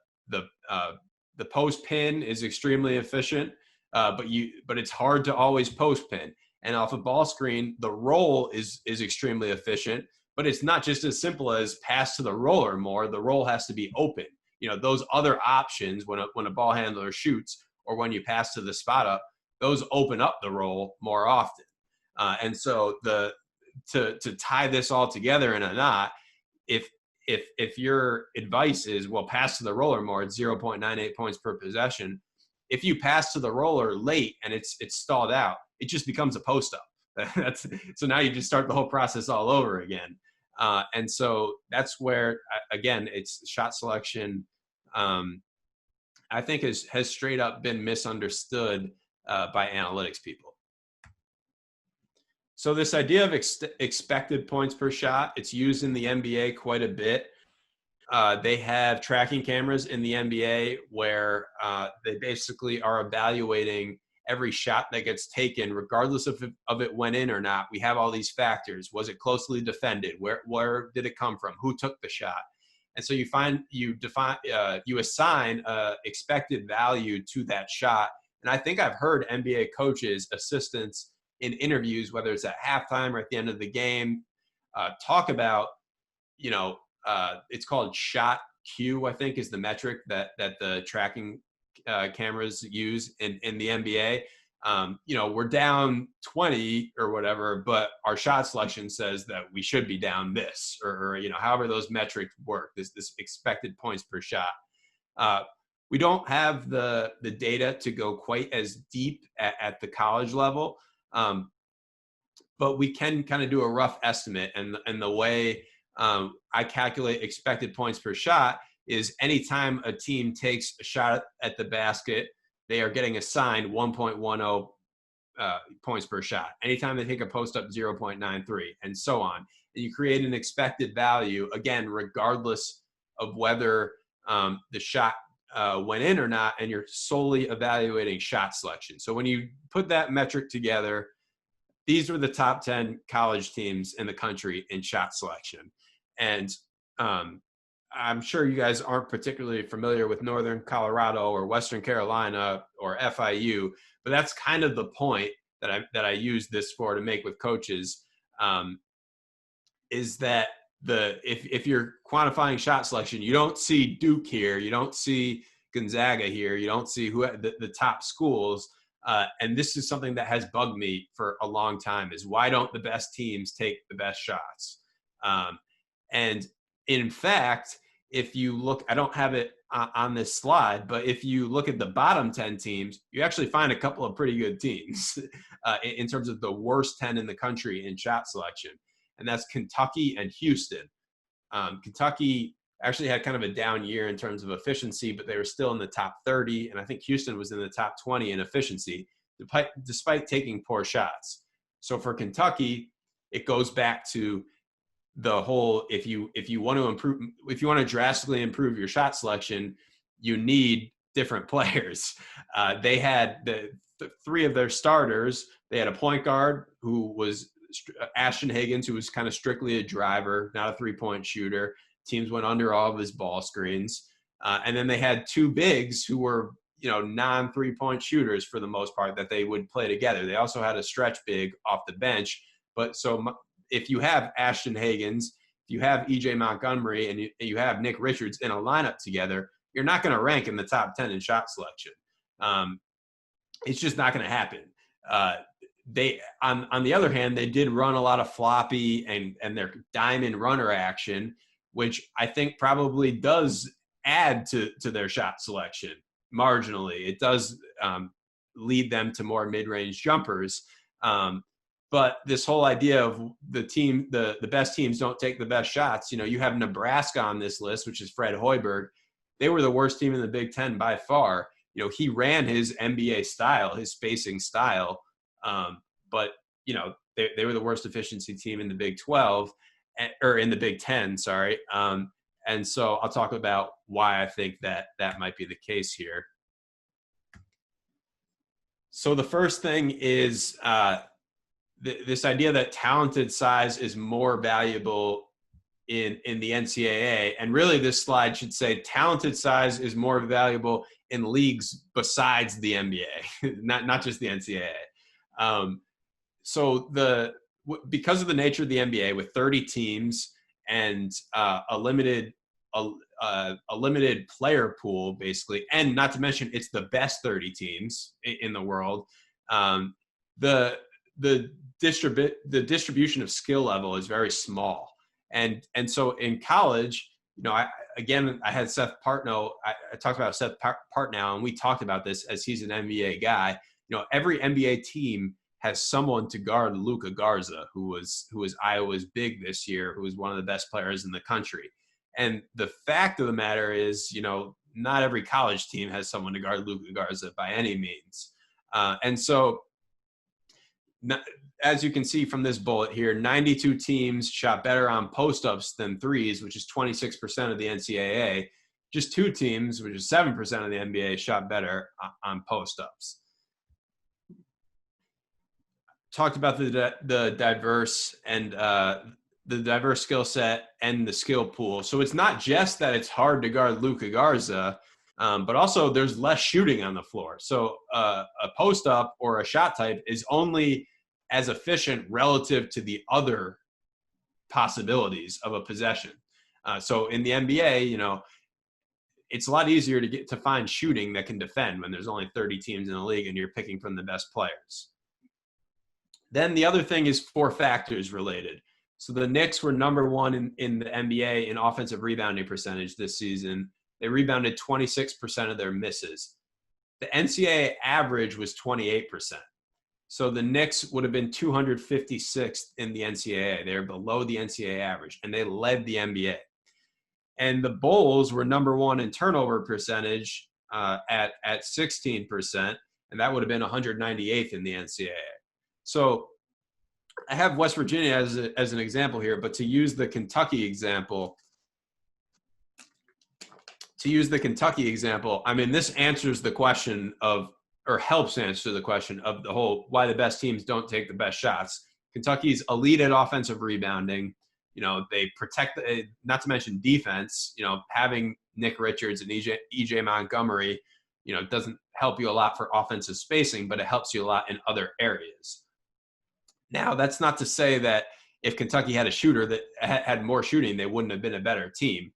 Speaker 1: post pin is extremely efficient, but it's hard to always post pin. And off a ball screen, the roll is extremely efficient, but it's not just as simple as pass to the roller more. The roll has to be open. You know, those other options when a ball handler shoots or when you pass to the spot up, those open up the roll more often. And so to tie this all together in a knot, if your advice is, well, pass to the roller more, it's 0.98 points per possession. If you pass to the roller late and it's stalled out, it just becomes a post up. So now you just start the whole process all over again. And so that's where, again, it's shot selection. I think has straight up been misunderstood by analytics people. So this idea of expected points per shot, it's used in the NBA quite a bit. They have tracking cameras in the NBA where they basically are evaluating every shot that gets taken, regardless of it went in or not. We have all these factors. Was it closely defended? Where did it come from? Who took the shot? And so you assign expected value to that shot. And I think I've heard NBA coaches, assistants in interviews, whether it's at halftime or at the end of the game, talk about, you know, it's called shot Q, I think is the metric that the tracking cameras use in the NBA. You know, we're down 20 or whatever, but our shot selection says that we should be down this, or you know, however those metrics work, this expected points per shot. We don't have the data to go quite as deep at the college level, but we can kind of do a rough estimate. And the way I calculate expected points per shot is anytime a team takes a shot at the basket, they are getting assigned 1.10 points per shot. Anytime they take a post up, 0.93, and so on. And you create an expected value, again, regardless of whether the shot went in or not, and you're solely evaluating shot selection. So when you put that metric together, these were the top 10 college teams in the country in shot selection. And I'm sure you guys aren't particularly familiar with Northern Colorado or Western Carolina or FIU, but that's kind of the point that I use this for to make with coaches, is that if you're quantifying shot selection, you don't see Duke here, you don't see Gonzaga here, you don't see the top schools. And this is something that has bugged me for a long time, is why don't the best teams take the best shots? And in fact, if you look, I don't have it on this slide, but if you look at the bottom 10 teams, you actually find a couple of pretty good teams in terms of the worst 10 in the country in shot selection. And that's Kentucky and Houston. Kentucky actually had kind of a down year in terms of efficiency, but they were still in the top 30. And I think Houston was in the top 20 in efficiency, despite taking poor shots. So for Kentucky, it goes back to the whole, if you want to drastically improve your shot selection, you need different players. They had the three of their starters. They had a point guard who was Ashton Higgins, who was kind of strictly a driver, not a three-point shooter. Teams went under all of his ball screens. And then they had two bigs who were, you know, non-three-point shooters for the most part, that they would play together. They also had a stretch big off the bench. But so if you have Ashton Higgins, if you have E.J. Montgomery, and you have Nick Richards in a lineup together, you're not going to rank in the top 10 in shot selection. It's just not going to happen. They on the other hand, they did run a lot of floppy and their diamond runner action, which I think probably does add to their shot selection marginally. It does lead them to more mid-range jumpers. But this whole idea of the best teams don't take the best shots, you have Nebraska on this list, which is Fred Hoiberg. They were the worst team in the Big Ten by far. He ran his NBA style, his spacing style, but they were the worst efficiency team in the Big 12, or in the Big 10, sorry. And so I'll talk about why I think that might be the case here. So the first thing is this idea that talented size is more valuable in the NCAA. And really this slide should say talented size is more valuable in leagues besides the NBA, not just the NCAA. So because of the nature of the NBA with 30 teams and a limited player pool, basically, and not to mention it's the best 30 teams in the world, the distribution of skill level is very small. And so in college, I had Seth Partnow. I talked about Seth Partnow, and we talked about this as he's an NBA guy. Every NBA team has someone to guard Luka Garza, who was Iowa's big this year, who was one of the best players in the country. And the fact of the matter is, not every college team has someone to guard Luka Garza by any means. And so, as you can see from this bullet here, 92 teams shot better on post-ups than threes, which is 26% of the NCAA. Just 2 teams, which is 7% of the NBA, shot better on post-ups. Talked about the diverse and the diverse skill set and the skill pool. So it's not just that it's hard to guard Luka Garza, but also there's less shooting on the floor. So a post-up or a shot type is only as efficient relative to the other possibilities of a possession. So in the NBA, it's a lot easier to find shooting that can defend when there's only 30 teams in the league and you're picking from the best players. Then the other thing is 4 factors related. So the Knicks were number 1 in the NBA in offensive rebounding percentage this season. They rebounded 26% of their misses. The NCAA average was 28%. So the Knicks would have been 256th in the NCAA. They're below the NCAA average, and they led the NBA. And the Bulls were number 1 in turnover percentage at 16%, and that would have been 198th in the NCAA. So I have West Virginia as an example here, but to use the Kentucky example, I mean, this answers the question or helps answer the question of the whole why the best teams don't take the best shots. Kentucky's elite at offensive rebounding. They protect, not to mention defense. Having Nick Richards and EJ Montgomery, doesn't help you a lot for offensive spacing, but it helps you a lot in other areas. Now, that's not to say that if Kentucky had a shooter that had more shooting, they wouldn't have been a better team.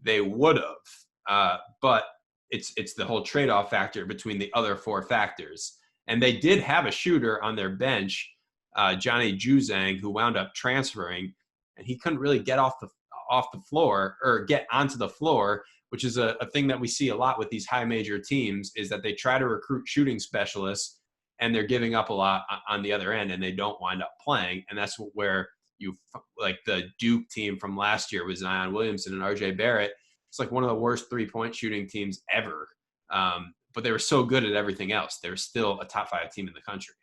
Speaker 1: They would have, but it's the whole trade-off factor between the other 4 factors. And they did have a shooter on their bench, Johnny Juzang, who wound up transferring, and he couldn't really get off the floor or get onto the floor, which is a thing that we see a lot with these high major teams, is that they try to recruit shooting specialists and they're giving up a lot on the other end and they don't wind up playing. And that's where like the Duke team from last year with Zion Williamson and RJ Barrett. It's like one of the worst 3-point shooting teams ever. But they were so good at everything else. They're still a top 5 team in the country.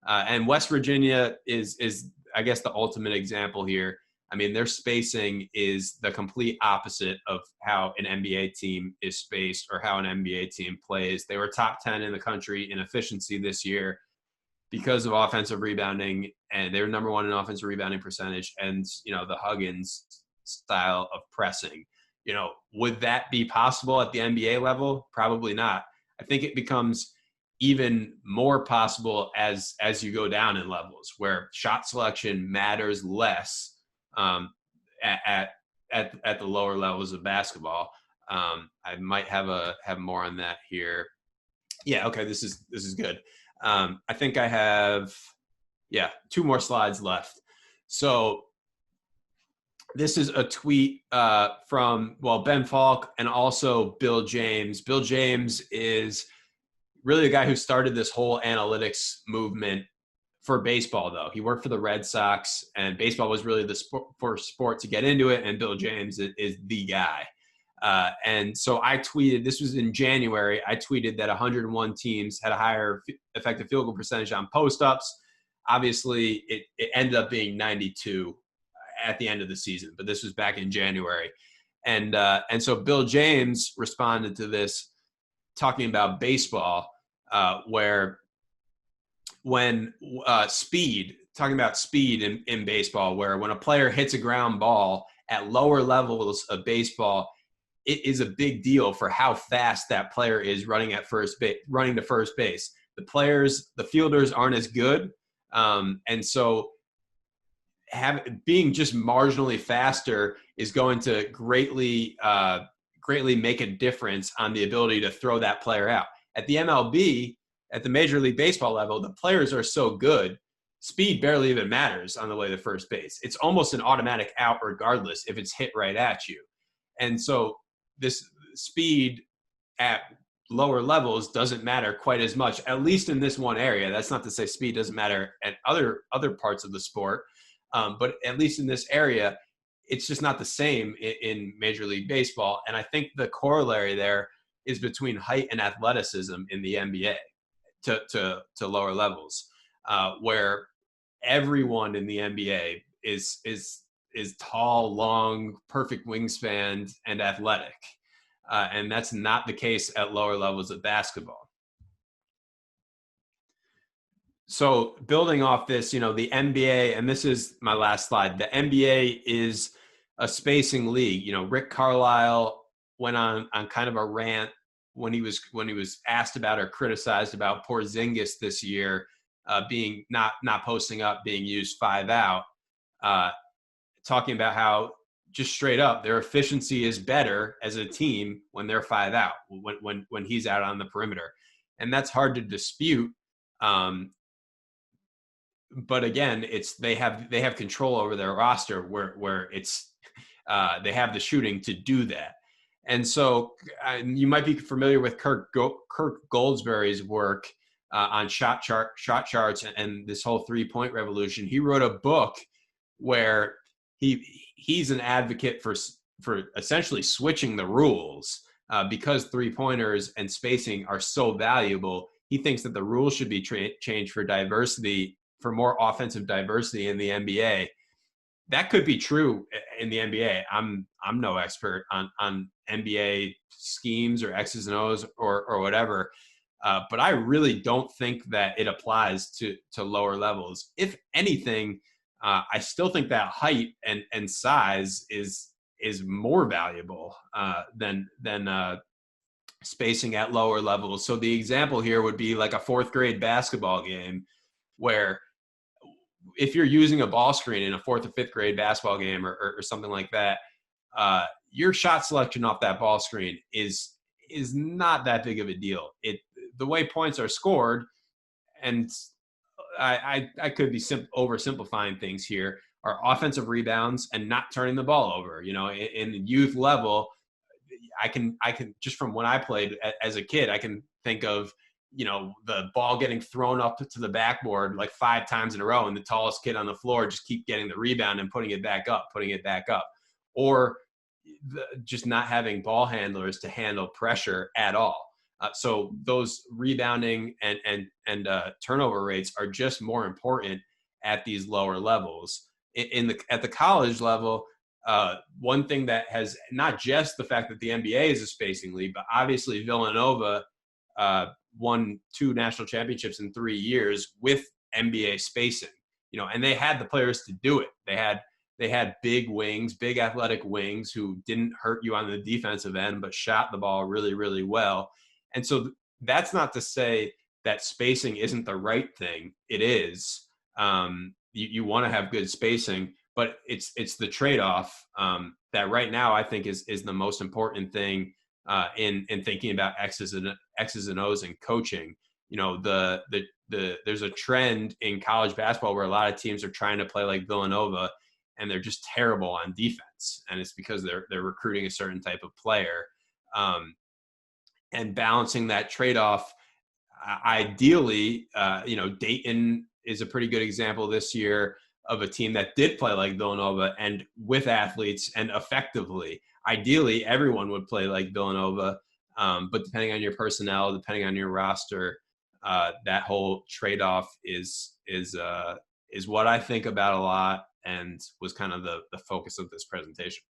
Speaker 1: And West Virginia is, I guess, the ultimate example here. I mean, their spacing is the complete opposite of how an NBA team is spaced or how an NBA team plays. They were top 10 in the country in efficiency this year because of offensive rebounding, and they were number 1 in offensive rebounding percentage and, the Huggins style of pressing. Would that be possible at the NBA level? Probably not. I think it becomes even more possible as you go down in levels where shot selection matters less at the lower levels of basketball. I might have more on that here. Yeah. Okay. This is good. I think I have, 2 more slides left. So this is a tweet from Ben Falk and also Bill James. Bill James is really the guy who started this whole analytics movement for baseball, though. He worked for the Red Sox, and baseball was really the first sport to get into it, and Bill James is the guy. And so I tweeted, this was in January, I tweeted that 101 teams had a higher effective field goal percentage on post-ups. Obviously, it ended up being 92 at the end of the season, but this was back in January. And so Bill James responded to this talking about baseball, where when talking about speed in baseball, where when a player hits a ground ball at lower levels of baseball, it is a big deal for how fast that player is running to first base. The fielders aren't as good. And so being just marginally faster is going to greatly make a difference on the ability to throw that player out. At the MLB, at the Major League Baseball level, the players are so good, speed barely even matters on the way to first base. It's almost an automatic out regardless if it's hit right at you. And so this speed at lower levels doesn't matter quite as much, at least in this one area. That's not to say speed doesn't matter at other parts of the sport, but at least in this area, it's just not the same in Major League Baseball. And I think the corollary there is between height and athleticism in the NBA to lower levels, where everyone in the NBA is tall, long, perfect wingspan, and athletic. And that's not the case at lower levels of basketball. So building off this, the NBA, and this is my last slide, the NBA is a spacing league. Rick Carlisle went on kind of a rant when he was asked about or criticized about Porzingis this year being not posting up, being used 5 out, talking about how just straight up their efficiency is better as a team when they're 5 out, when he's out on the perimeter, and that's hard to dispute. But again, they have control over their roster where it's they have the shooting to do that. And so you might be familiar with Kirk Goldsberry's work on shot charts and this whole 3-point revolution. He wrote a book where he's an advocate for essentially switching the rules because 3-pointers and spacing are so valuable. He thinks that the rules should be changed for diversity, for more offensive diversity in the NBA. That could be true in the NBA. I'm no expert on NBA schemes or X's and O's or whatever, but I really don't think that it applies to lower levels. If anything, I still think that height and size is more valuable than spacing at lower levels. So the example here would be like a 4th grade basketball game, where if you're using a ball screen in a 4th or 5th grade basketball game or something like that, your shot selection off that ball screen is not that big of a deal. The way points are scored, and I could be oversimplifying things here, are offensive rebounds and not turning the ball over. In the youth level, I can just from when I played as a kid, I can think of the ball getting thrown up to the backboard like 5 times in a row, and the tallest kid on the floor just keep getting the rebound and putting it back up, or just not having ball handlers to handle pressure at all. So those rebounding and turnover rates are just more important at these lower levels. At the college level, one thing that has not just the fact that the NBA is a spacing league, but obviously Villanova won 2 national championships in 3 years with NBA spacing, and they had the players to do it. They had big wings, big athletic wings who didn't hurt you on the defensive end, but shot the ball really, really well. And so that's not to say that spacing isn't the right thing. It is. You want to have good spacing, but it's the trade-off that right now I think is the most important thing in thinking about X's and O's and coaching. There's a trend in college basketball where a lot of teams are trying to play like Villanova, and they're just terrible on defense, and it's because they're recruiting a certain type of player. And balancing that trade-off, ideally, Dayton is a pretty good example this year of a team that did play like Villanova and with athletes and effectively. Ideally, everyone would play like Villanova, but depending on your personnel, depending on your roster, that whole trade-off is what I think about a lot and was kind of the focus of this presentation.